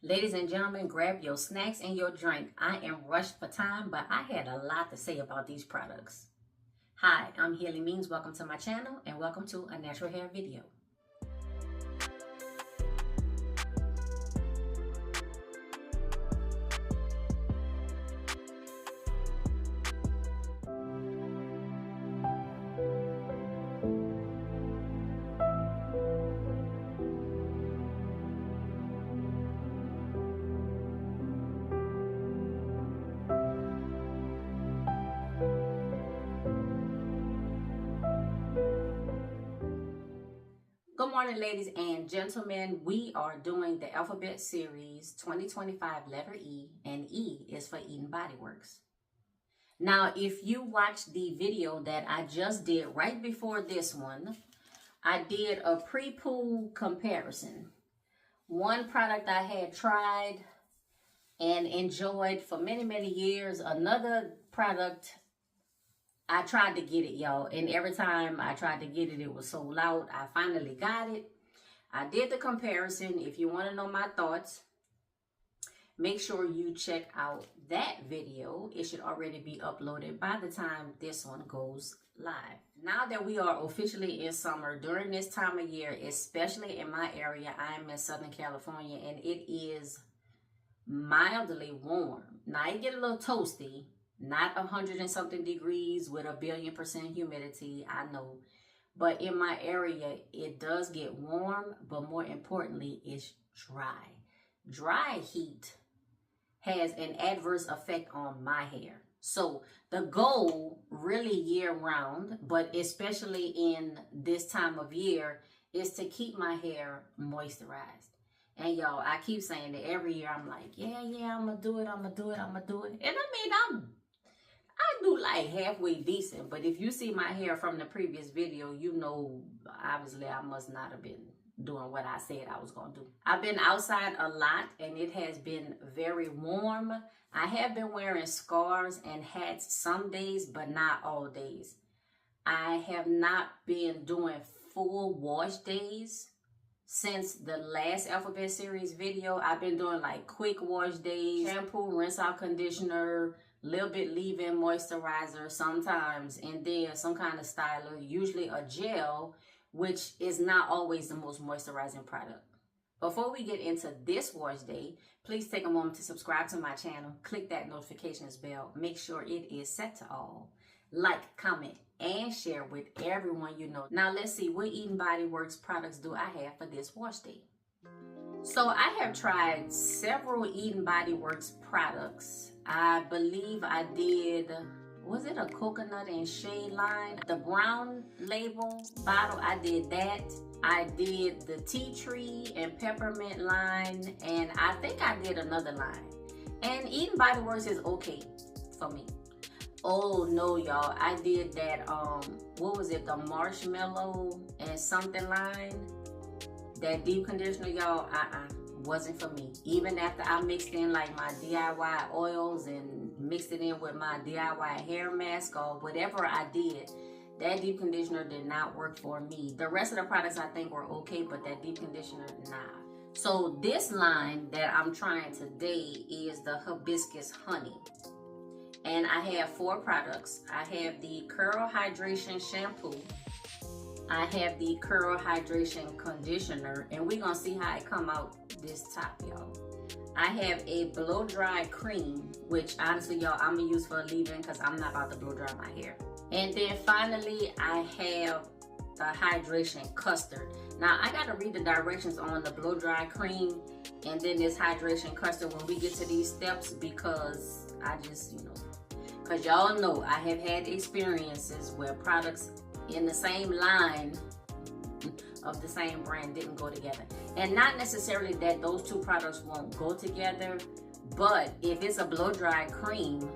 Ladies and gentlemen, grab your snacks and your drink. I am rushed for time, but I had a lot to say about these products. Hi, I'm Healing Means. Welcome to my channel and welcome to a natural hair video. Good morning, ladies and gentlemen. We are doing the Alphabet Series 2025 letter E, and E is for Eating BodyWorks. Now, if you watched the video that I just did right before this one, I did a pre-poo comparison. One product I had tried and enjoyed for many, many years. Another product, I tried to get it, y'all, and every time I tried to get it, it was sold out. I finally got it. I did the comparison. If you want to know my thoughts, make sure you check out that video. It should already be uploaded by the time this one goes live. Now that we are officially in summer, during this time of year, especially in my area, I am in Southern California, and it is mildly warm. Now, it get a little toasty. Not 100 and something degrees with a 1,000,000% humidity, I know. But in my area, it does get warm, but more importantly, it's dry. Dry heat has an adverse effect on my hair. So the goal really year round, but especially in this time of year, is to keep my hair moisturized. And y'all, I keep saying that every year. I'm like, yeah, I'm gonna do it. And I mean, I do like halfway decent, but if you see my hair from the previous video, you know, obviously I must not have been doing what I said I was going to do. I've been outside a lot and it has been very warm. I have been wearing scarves and hats some days, but not all days. I have not been doing full wash days since the last Alphabet Series video. I've been doing like quick wash days, shampoo, rinse out, conditioner, little bit leave-in moisturizer sometimes, and then some kind of styler, usually a gel, which is not always the most moisturizing product. Before we get into this wash day, please take a moment to subscribe to my channel, click that notifications bell, make sure it is set to all, like, comment, and share with everyone you know. Now let's see, what Eating BodyWorks products do I have for this wash day? So I have tried several Eating BodyWorks products. I believe I did, was it a coconut and shea line? The brown label bottle, I did that. I did the tea tree and peppermint line, and I think I did another line. And Eating BodyWorks is okay for me. Oh no, y'all, I did that, what was it, the marshmallow and something line? That deep conditioner, y'all, wasn't for me. Even after I mixed in like my DIY oils and mixed it in with my DIY hair mask or whatever I did, that deep conditioner did not work for me. The rest of the products I think were okay, but that deep conditioner, nah. So this line that I'm trying today is the hibiscus honey. And I have 4 products. I have the Curl Hydration Shampoo. I have the Curl Hydration Conditioner, and we're gonna see how it come out this top, y'all. I have a blow dry cream, which honestly, y'all, I'm gonna use for a leave-in because I'm not about to blow dry my hair. And then finally, I have the hydration custard. Now, I gotta read the directions on the blow dry cream and then this hydration custard when we get to these steps, because I just, you know, because y'all know I have had experiences where products in the same line of the same brand didn't go together. And not necessarily that those 2 products won't go together, but if it's a blow dry cream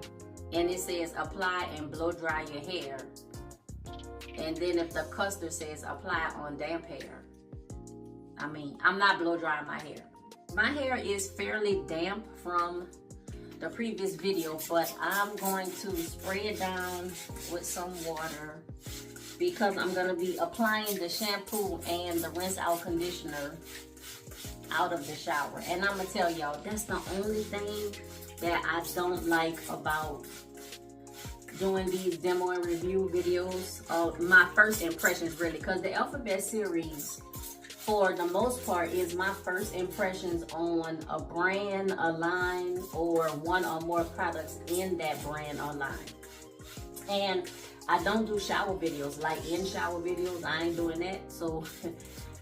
and it says apply and blow dry your hair, and then if the custard says apply on damp hair, I mean, I'm not blow drying my hair. My hair is fairly damp from the previous video, but I'm going to spray it down with some water because I'm going to be applying the shampoo and the rinse out conditioner out of the shower. And I'm gonna tell y'all, that's the only thing that I don't like about doing these demo and review videos. My first impressions, really, because the Alphabet series, for the most part, is my first impressions on a brand, a line, or one or more products in that brand or line. And I don't do shower videos, like in shower videos. I ain't doing that. So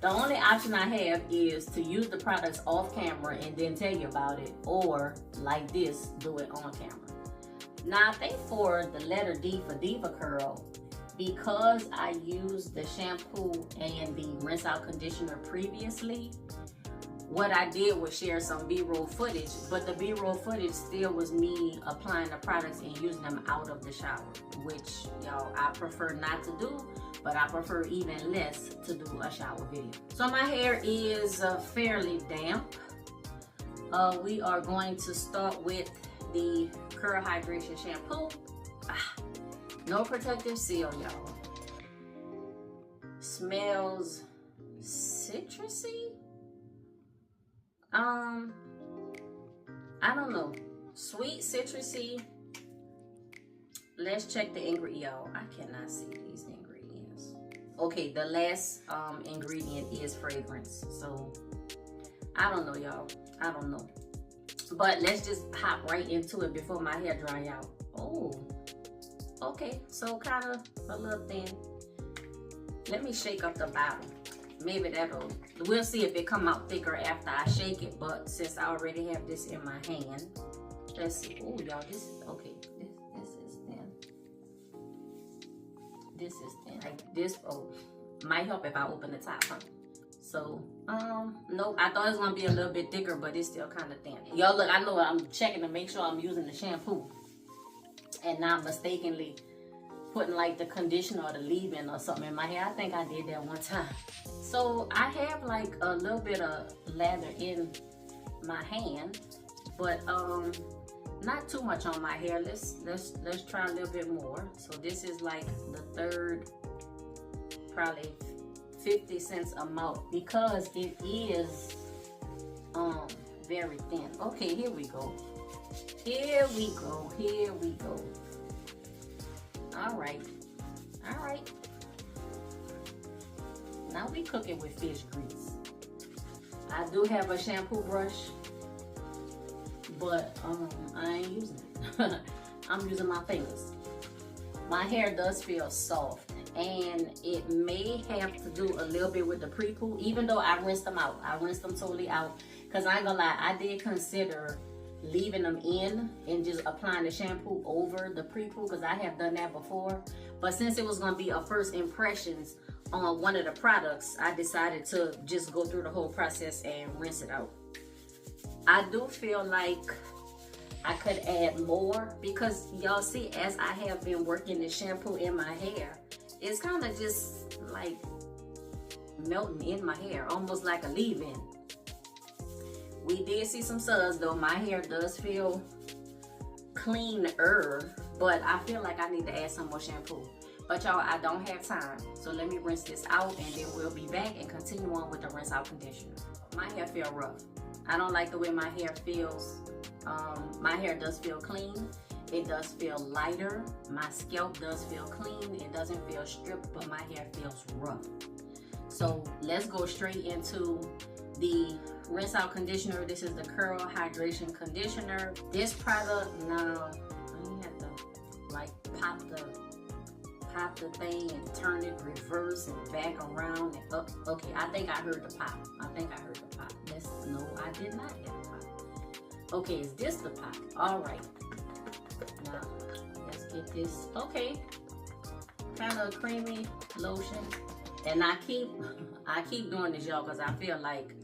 the only option I have is to use the products off camera and then tell you about it, or like this, do it on camera. Now I think for the letter D for Diva Curl, because I used the shampoo and the rinse out conditioner previously, what I did was share some B-roll footage, but the B-roll footage still was me applying the products and using them out of the shower, which, y'all, I prefer not to do, but I prefer even less to do a shower video. So my hair is fairly damp. We are going to start with the Curl Hydration Shampoo. No protective seal, y'all. Smells citrusy. I don't know. Sweet, citrusy. Let's check the ingredient, y'all. I cannot see these ingredients. Okay, the last ingredient is fragrance. So I don't know, y'all. I don't know. But let's just hop right into it before my hair dry out. Oh, okay. So kind of a little thin. Let me shake up the bottom. Maybe that'll, we'll see if it come out thicker after I shake it. But since I already have this in my hand, let's see. Oh, y'all, this is, okay. This is thin. This is thin. Like this, oh, might help if I open the top, huh? So, nope, I thought it was gonna be a little bit thicker, but it's still kind of thin. Y'all, look, I know I'm checking to make sure I'm using the shampoo and not mistakenly putting like the conditioner or the leave-in or something in my hair. I think I did that one time. So I have like a little bit of lather in my hand, but not too much on my hair. Let's try a little bit more. So this is like the third, probably 50 cents amount, because it is very thin. Okay, here we go. Here we go. Here we go. All right. All right. Now we cook it with fish grease. I do have a shampoo brush, but I ain't using it. I'm using my fingers. My hair does feel soft, and it may have to do a little bit with the pre-poo, even though I rinsed them out. I rinsed them totally out, because I ain't gonna lie, I did consider leaving them in and just applying the shampoo over the pre-poo, because I have done that before. But since it was gonna be a first impressions on one of the products, I decided to just go through the whole process and rinse it out. I do feel like I could add more, because y'all see, as I have been working the shampoo in my hair, it's kind of just like melting in my hair, almost like a leave-in. We did see some suds though. My hair does feel cleaner, but I feel like I need to add some more shampoo. But y'all, I don't have time, so let me rinse this out and then we'll be back and continue on with the rinse out conditioner. My hair feel rough. I don't like the way my hair feels. My hair does feel clean. It does feel lighter. My scalp does feel clean. It doesn't feel stripped, but my hair feels rough. So let's go straight into the rinse out conditioner. This is the Curl Hydration Conditioner. This product, now you have to like pop the thing and turn it reverse and back around and up. Okay, I think I heard the pop. I think I heard the pop. No, I did not hear the pop. Okay, is this the pop? All right. Now let's get this. Okay, kind of creamy lotion. And I keep doing this, y'all, because I feel like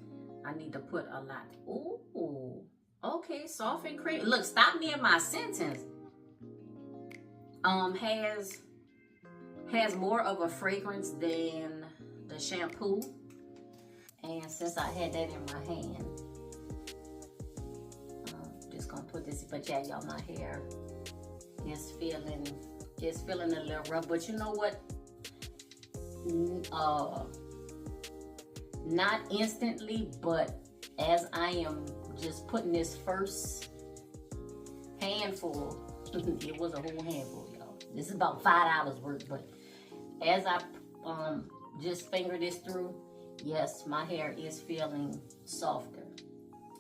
I need to put a lot. Ooh, okay, soft and creamy. Look, stop me in my sentence. Has more of a fragrance than the shampoo. And since I had that in my hand, I'm just gonna put this. But yeah, y'all, my hair is feeling a little rough. But you know what? Not instantly, but as I am just putting this first handful, it was a whole handful, y'all. This is about $5 worth, but as I just finger this through, yes, my hair is feeling softer.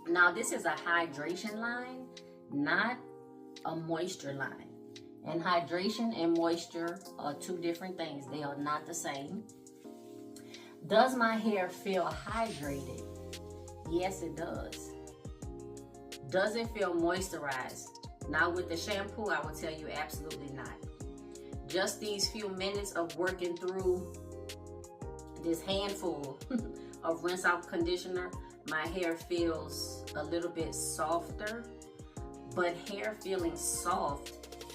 Now, this is a hydration line, not a moisture line. And hydration and moisture are two different things. They are not the same. Does my hair feel hydrated? Yes, it does. Does it feel moisturized? Now, with the shampoo, I will tell you absolutely not. Just these few minutes of working through this handful of rinse out conditioner, my hair feels a little bit softer. But hair feeling soft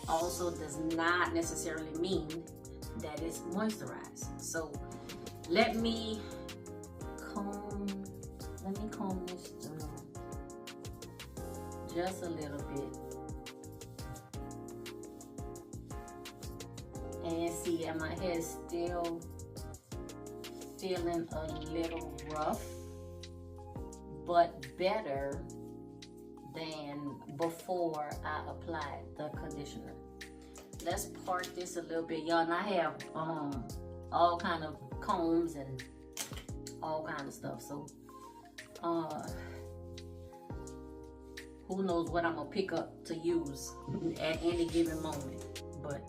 also does not necessarily mean that it's moisturized. So let me comb this through just a little bit and see, and my hair is still feeling a little rough, but better than before I applied the conditioner. Let's part this a little bit, y'all. And I have all kind of combs and all kind of stuff, so who knows what I'm gonna pick up to use at any given moment. But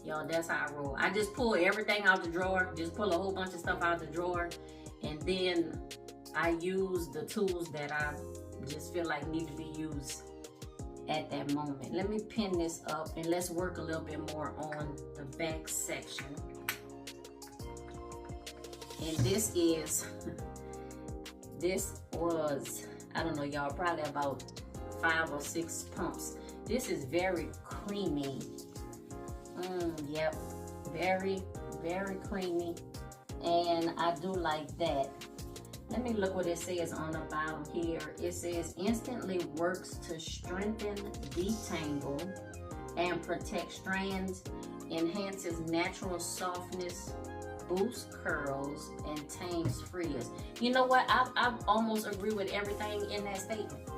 y'all, that's how I roll. I just pull everything out the drawer, just pull a whole bunch of stuff out the drawer, and then I use the tools that I just feel like need to be used at that moment. Let me pin this up and let's work a little bit more on the back section. And this was, I don't know, y'all, probably about 5 or 6 pumps. This is very creamy. Yep, very, very creamy. And I do like that. Let me look what it says on the bottom here. It says instantly works to strengthen, detangle, and protect strands, enhances natural softness, boosts curls, and tames frizz. You know what? I almost agree with everything in that statement.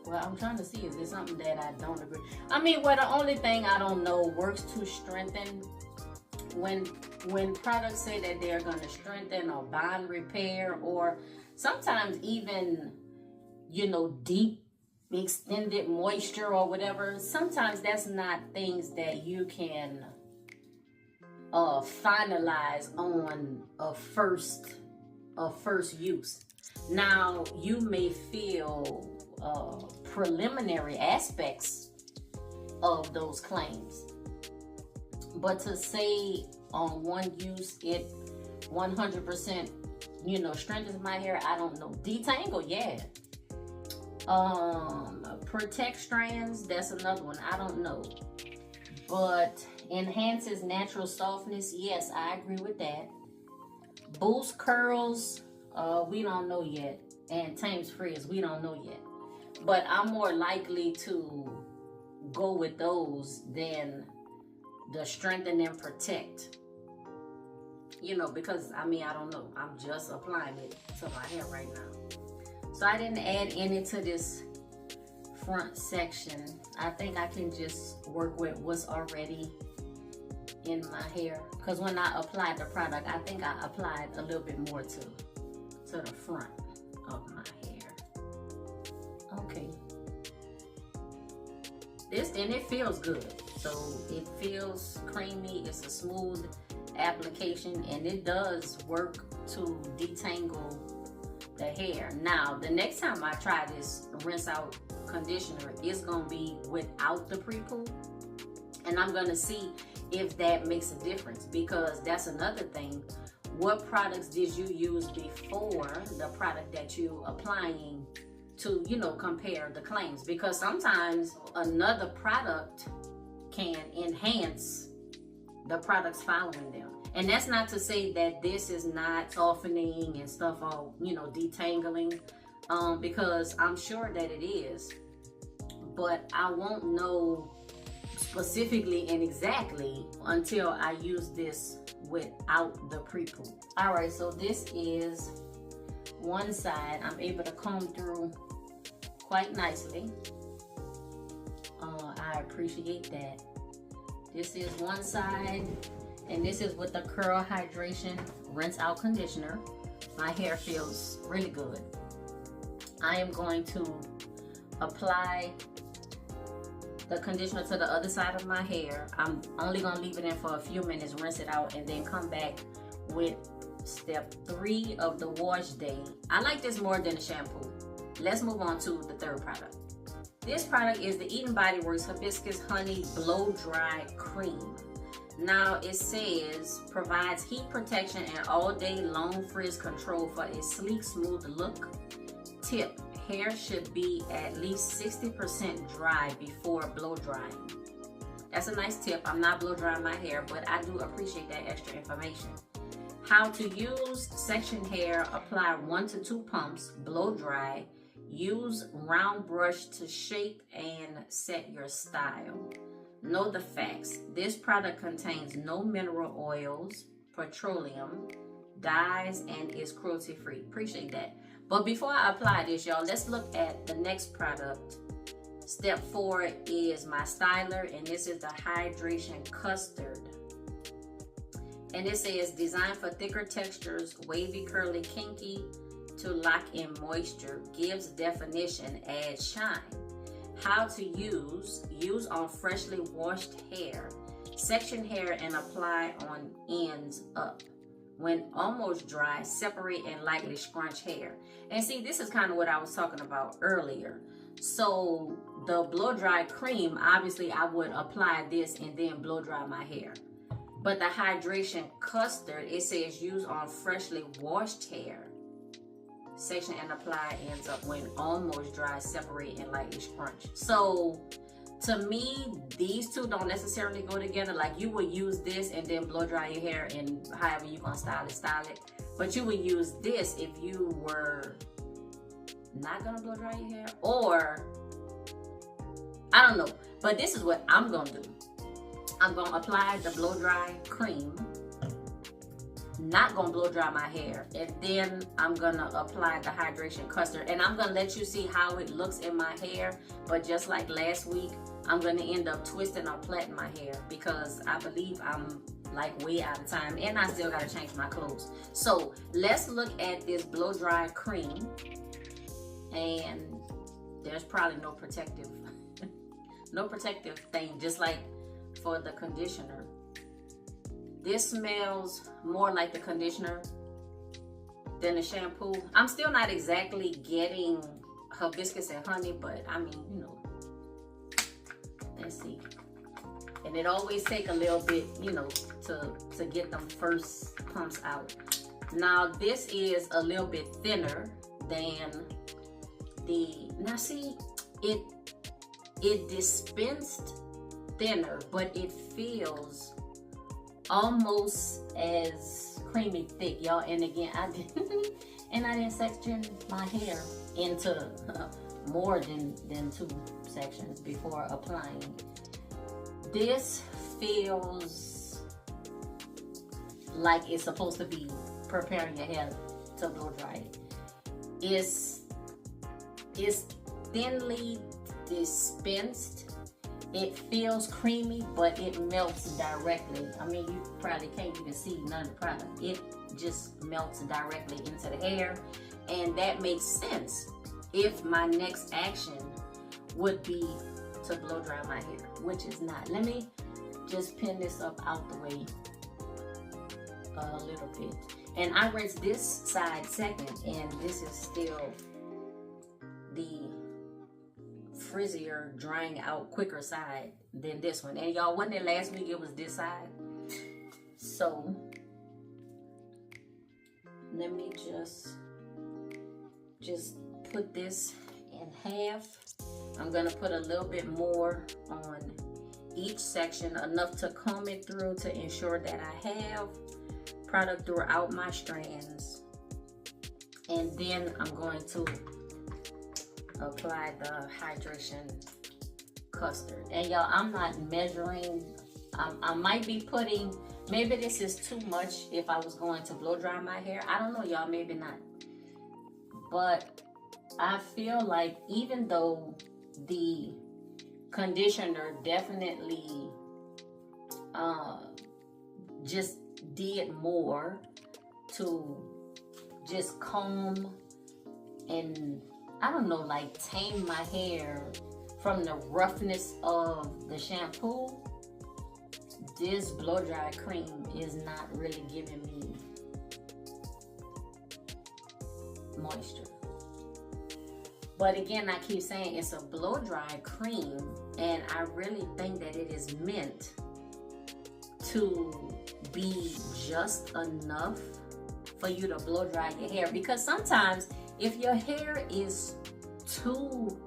Well, I'm trying to see if there's something that I don't agree. I mean, well, the only thing I don't know, works to strengthen. When products say that they're going to strengthen or bond repair, or sometimes even, you know, deep extended moisture or whatever, sometimes that's not things that you can finalize on a first use. Now, you may feel preliminary aspects of those claims, but to say on one use it 100%, you know, strengthens my hair, I don't know. Detangle, yeah. Protect strands, that's another one, I don't know. But enhances natural softness, yes, I agree with that. Boost curls, we don't know yet. And tames frizz, we don't know yet. But I'm more likely to go with those than the strengthen and protect. You know, because, I mean, I don't know. I'm just applying it to my hair right now. So I didn't add any to this front section. I think I can just work with what's already in my hair. Because when I applied the product, I think I applied a little bit more to the front of my hair. Okay. And it feels good. So it feels creamy. It's a smooth application, and it does work to detangle the hair. Now, the next time I try this rinse out conditioner, it's gonna be without the pre-poo, and I'm gonna see if that makes a difference, because that's another thing. What products did you use before the product that you're applying to, you know, compare the claims? Because sometimes another product can enhance the products following them. And that's not to say that this is not softening and stuff, all, you know, detangling, because I'm sure that it is. But I won't know specifically and exactly until I use this without the pre-poo. All right, so this is one side, I'm able to comb through quite nicely. I appreciate that. This is one side, and this is with the Curl Hydration Rinse Out Conditioner. My hair feels really good. I am going to apply the conditioner to the other side of my hair. I'm only gonna leave it in for a few minutes, rinse it out, and then come back with step 3 of the wash day. I like this more than the shampoo. Let's move on to the third product. This product is the BodyWorks Hibiscus Honey Blow Dry Cream. Now it says provides heat protection and all day long frizz control for a sleek, smooth look. Tip: hair should be at least 60% dry before blow drying. That's a nice tip. I'm not blow drying my hair, but I do appreciate that extra information. How to use: section hair, apply 1 to 2 pumps, blow dry. Use round brush to shape and set your style. Know the facts. This product contains no mineral oils, petroleum, dyes, and is cruelty free. Appreciate that. But before I apply this, y'all, let's look at the next product. Step 4 is my styler, and this is the Hydration Custard. And it says designed for thicker textures, wavy, curly, kinky, to lock in moisture, gives definition, adds shine. How to use: use on freshly washed hair, section hair and apply on ends up. When almost dry, separate and lightly scrunch hair. And see, this is kind of what I was talking about earlier. So the blow dry cream, obviously I would apply this and then blow dry my hair. But the hydration custard, it says use on freshly washed hair, section and apply ends up. When almost dry, separate and lightly scrunch. So to me, these two don't necessarily go together. Like, you would use this and then blow dry your hair, and however you're gonna style it. But you would use this if you were not gonna blow dry your hair, or I don't know. But this is what I'm gonna do. I'm gonna apply the blow dry cream, not gonna blow dry my hair, and then I'm gonna apply the hydration custard, and I'm gonna let you see how it looks in my hair. But just like last week, I'm gonna end up twisting or plaiting my hair because I believe I'm like way out of time, and I still gotta change my clothes. So let's look at this blow dry cream, and there's probably no protective thing, just like for the conditioner. This smells more like the conditioner than the shampoo. I'm still not exactly getting hibiscus and honey, but I mean, you know, let's see. And it always take a little bit, you know, to get them first pumps out. Now this is a little bit thinner than now see, it dispensed thinner, but it feels almost as creamy thick, y'all. And again, I didn't section my hair into more than 2 sections before applying. This feels like it's supposed to be preparing your hair to blow dry. It's thinly dispensed. It feels creamy, but it melts directly. I mean, you probably can't even see none of the product. It just melts directly into the hair, and that makes sense if my next action would be to blow dry my hair, which is not. Let me just pin this up out the way a little bit. And I rinse this side second, and this is still the frizzier, drying out quicker side than this one. And y'all, wasn't it last week it was this side? So let me just put this in half. I'm gonna put a little bit more on each section, enough to comb it through to ensure that I have product throughout my strands. And then I'm going to apply the hydration custard. And y'all, I'm not measuring. I might be putting, maybe this is too much if I was going to blow dry my hair. I don't know, y'all, maybe not. But I feel like even though the conditioner definitely just did more to just comb and, I don't know, like tame my hair from the roughness of the shampoo, this blow dry cream is not really giving me moisture. But again, I keep saying it's a blow dry cream, and I really think that it is meant to be just enough for you to blow dry your hair. Because sometimes if your hair is too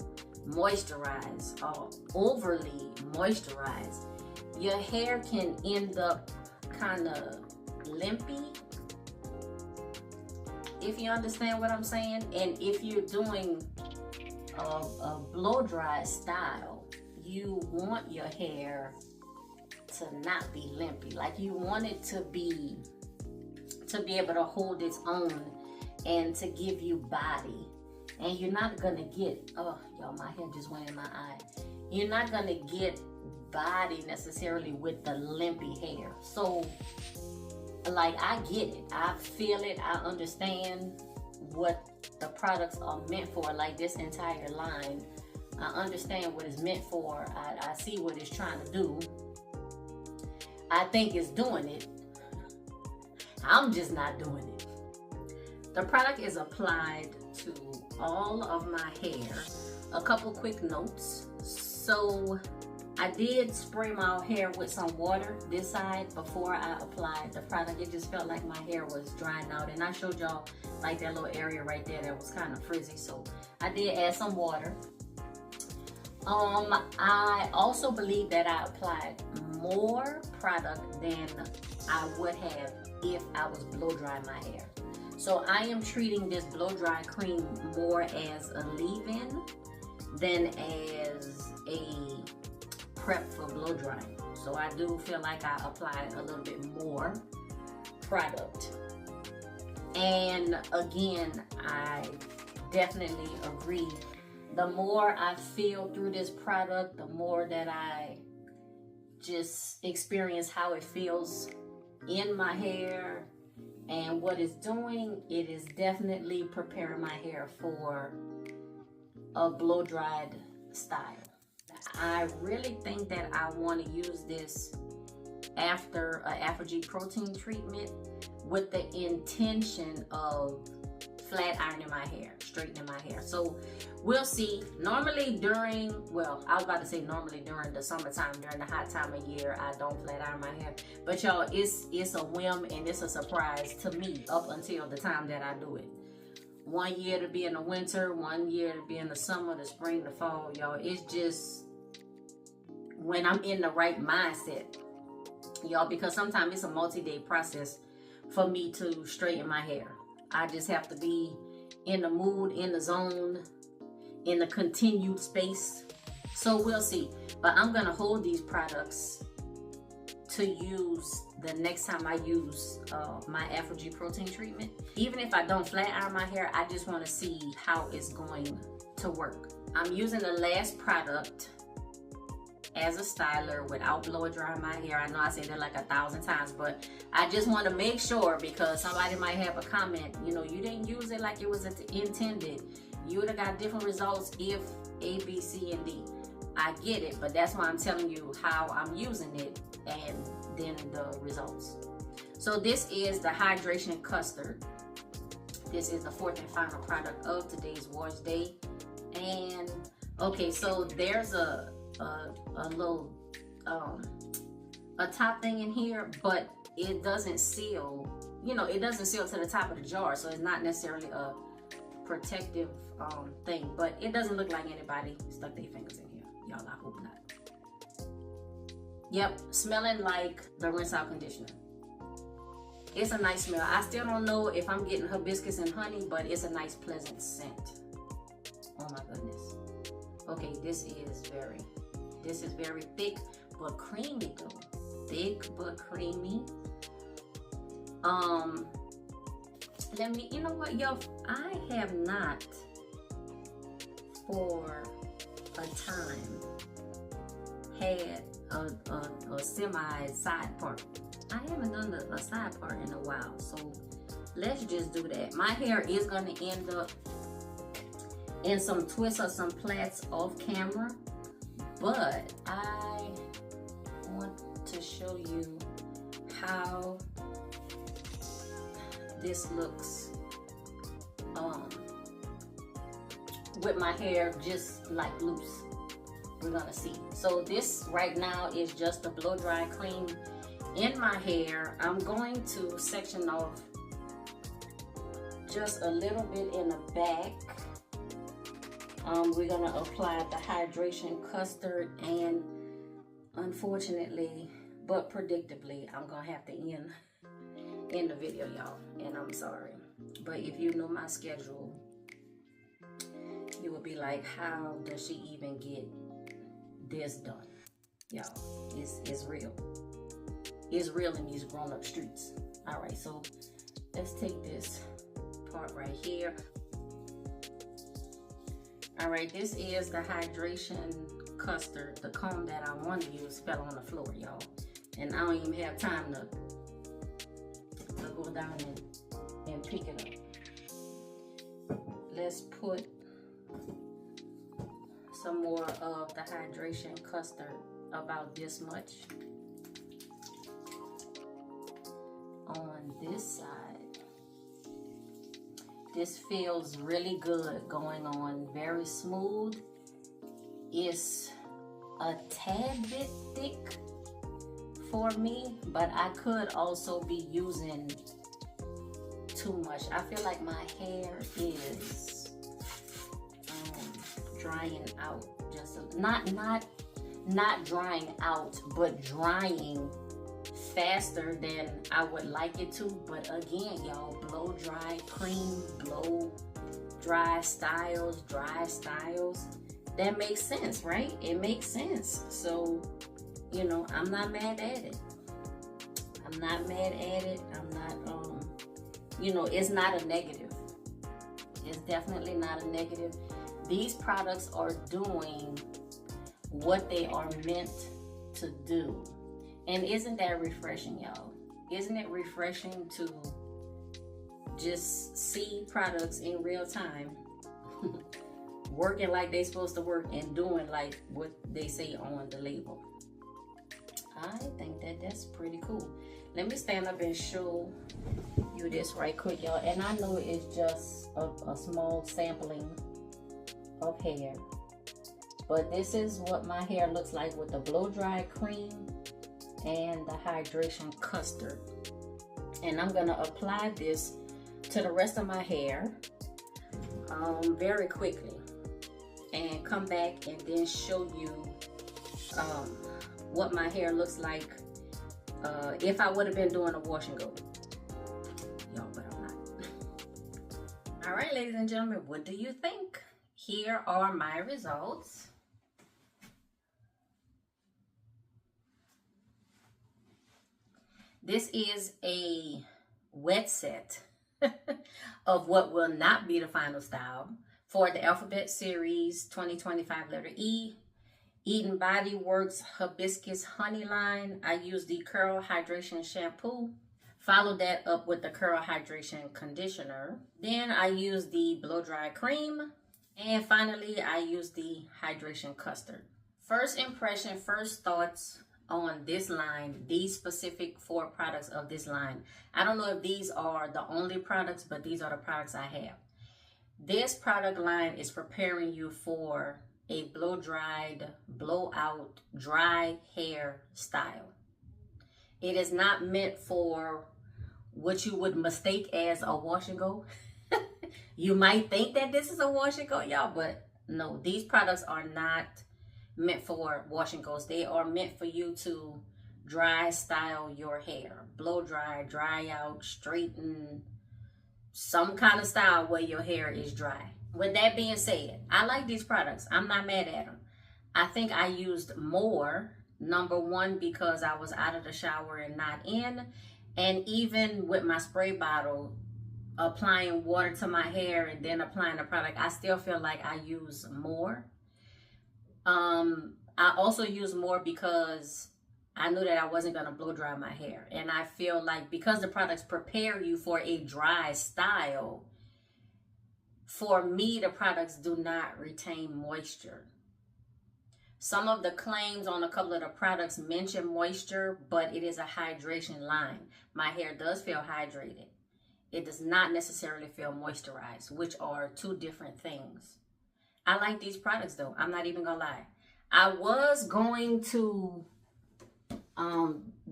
moisturized or overly moisturized, your hair can end up kind of limpy, if you understand what I'm saying. And if you're doing a blow dry style, you want your hair to not be limpy. Like, you want it to be able to hold its own and to give you body. And you're not gonna get, oh y'all, my hair just went in my eye. You're not gonna get body necessarily with the limpy hair. So like, I get it, I feel it, I understand what the products are meant for. Like this entire line, I understand what it's meant for. I see what it's trying to do. I think it's doing it. I'm just not doing it. The product is applied to all of my hair. A couple quick notes. So I did spray my hair with some water this side before I applied the product. It just felt like my hair was drying out, and I showed y'all like that little area right there that was kind of frizzy, so I did add some water. I also believe that I applied more product than I would have if I was blow drying my hair. So I am treating this blow dry cream more as a leave-in than as a prep for blow drying. So I do feel like I applied a little bit more product. And again, I definitely agree. The more I feel through this product, the more that I just experience how it feels in my hair and what it's doing. It is definitely preparing my hair for a blow dried style. I really think that I want to use this after an Afro-G protein treatment with the intention of flat ironing my hair, straightening my hair. So we'll see. Normally during, well, I was about to say normally during the summertime, during the hot time of year, I don't flat iron my hair. But y'all, it's a whim and it's a surprise to me up until the time that I do it. 1 year to be in the winter, 1 year to be in the summer, the spring, the fall, y'all. It's just when I'm in the right mindset, y'all, because sometimes it's a multi-day process for me to straighten my hair. I just have to be in the mood, in the zone, in the continued space. So we'll see. But I'm going to hold these products to use the next time I use my Afro-G protein treatment. Even if I don't flat iron my hair, I just want to see how it's going to work. I'm using the last product as a styler without blow drying my hair. I know I said that like 1,000 times, but I just want to make sure, because somebody might have a comment, you know, you didn't use it like it was intended. You would have got different results if A, B, C, and D. I get it, but that's why I'm telling you how I'm using it and then the results. So this is the hydration custard. This is the fourth and final product of today's wash day. And okay, so there's a little a top thing in here, but it doesn't seal, you know, it doesn't seal to the top of the jar, so it's not necessarily a protective thing, but it doesn't look like anybody stuck their fingers in here, y'all. I hope not. Yep, smelling like the rinse out conditioner. It's a nice smell. I still don't know if I'm getting hibiscus and honey, but it's a nice pleasant scent. Oh my goodness. Okay, this is very thick but creamy though. Thick but creamy. Let me, you know what, y'all, I have not for a time had a semi side part. I haven't done a side part in a while, so let's just do that. My hair is gonna end up in some twists or some plaits off camera, but I want to show you how this looks with my hair just like loose. We're gonna see. So this right now is just a blow dry cream in my hair. I'm going to section off just a little bit in the back. We're gonna apply the hydration custard, and unfortunately but predictably I'm gonna have to end the video, y'all, and I'm sorry, but if you know my schedule, you would be like, how does she even get this done? Y'all, it's real. It's real in these grown-up streets. All right, so let's take this part right here. All right, this is the hydration custard. The comb that I want to use fell on the floor, y'all, and I don't even have time to go down and pick it up. Let's put some more of the hydration custard, about this much, on this side. This feels really good going on, very smooth. It's a tad bit thick for me, but I could also be using too much. I feel like my hair is drying out, just not drying out, but drying faster than I would like it to. But again, y'all, blow dry cream, blow dry styles, that makes sense, right? It makes sense. So, you know, I'm not mad at it. I'm not, you know, it's not a negative. It's definitely not a negative. These products are doing what they are meant to do. And isn't that refreshing, y'all? Isn't it refreshing to just see products in real time working like they're supposed to work and doing like what they say on the label? I think that's pretty cool. Let me stand up and show you this right quick, y'all. And I know it's just a small sampling of hair, but this is what my hair looks like with the blow dry cream and the hydration custard. And I'm gonna apply this to the rest of my hair very quickly, and come back and then show you what my hair looks like if I would have been doing a wash and go. Y'all, but I'm not. All right, ladies and gentlemen, what do you think? Here are my results. This is a wet set of what will not be the final style for the Alphabet Series 2025 letter E. Eden BodyWorks Hibiscus Honey line. I use the Curl Hydration Shampoo. Follow that up with the Curl Hydration Conditioner. Then I use the Blow Dry Cream. And finally, I use the Hydration Custard. First impression, first thoughts on this line, these specific 4 products of this line. I don't know if these are the only products, but these are the products I have. This product line is preparing you for a blow-dried, blow-out, dry hair style. It is not meant for what you would mistake as a wash and go. You might think that this is a wash and go, y'all, but no, these products are not meant for wash and goes. They are meant for you to dry style your hair. Blow dry, dry out, straighten, some kind of style where your hair is dry. With that being said, I like these products. I'm not mad at them. I think I used more. Number one, because I was out of the shower and not in. And even with my spray bottle, applying water to my hair and then applying the product, I still feel like I use more. I also use more because I knew that I wasn't going to blow dry my hair. And I feel like because the products prepare you for a dry style, for me, the products do not retain moisture. Some of the claims on a couple of the products mention moisture, but it is a hydration line. My hair does feel hydrated. It does not necessarily feel moisturized, which are two different things. I like these products though. I'm not even gonna lie. I was going to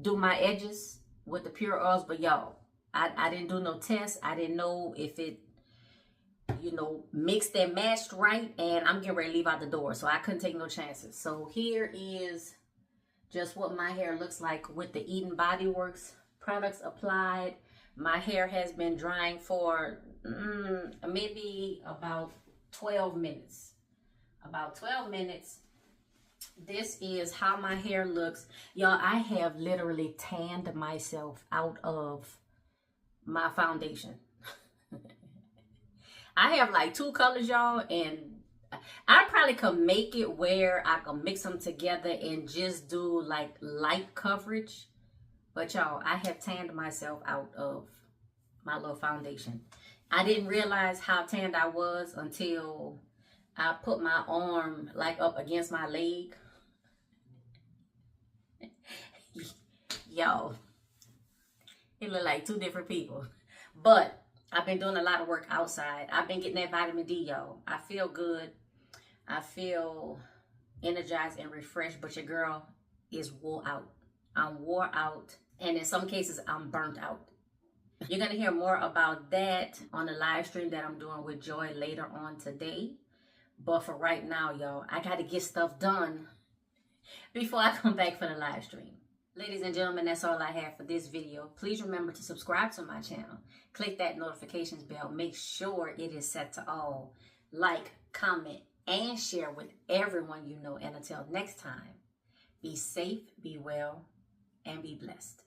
do my edges with the pure oils, but y'all, I didn't do no tests. I didn't know if it, you know, mixed and matched right, and I'm getting ready to leave out the door, so I couldn't take no chances. So here is just what my hair looks like with the Eden BodyWorks products applied. My hair has been drying for maybe about 12 minutes. About 12 minutes. This is how my hair looks. Y'all, I have literally tanned myself out of my foundation. I have like two colors, y'all, and I probably could make it where I can mix them together and just do like light coverage. But y'all, I have tanned myself out of my little foundation. I didn't realize how tanned I was until I put my arm like up against my leg. Y'all, it look like two different people. But I've been doing a lot of work outside. I've been getting that vitamin D, y'all. I feel good. I feel energized and refreshed, but your girl is wore out. I'm wore out, and in some cases, I'm burnt out. You're going to hear more about that on the live stream that I'm doing with Joy later on today. But for right now, y'all, I got to get stuff done before I come back for the live stream. Ladies and gentlemen, that's all I have for this video. Please remember to subscribe to my channel. Click that notifications bell. Make sure it is set to all. Like, comment, and share with everyone you know. And until next time, be safe, be well, and be blessed.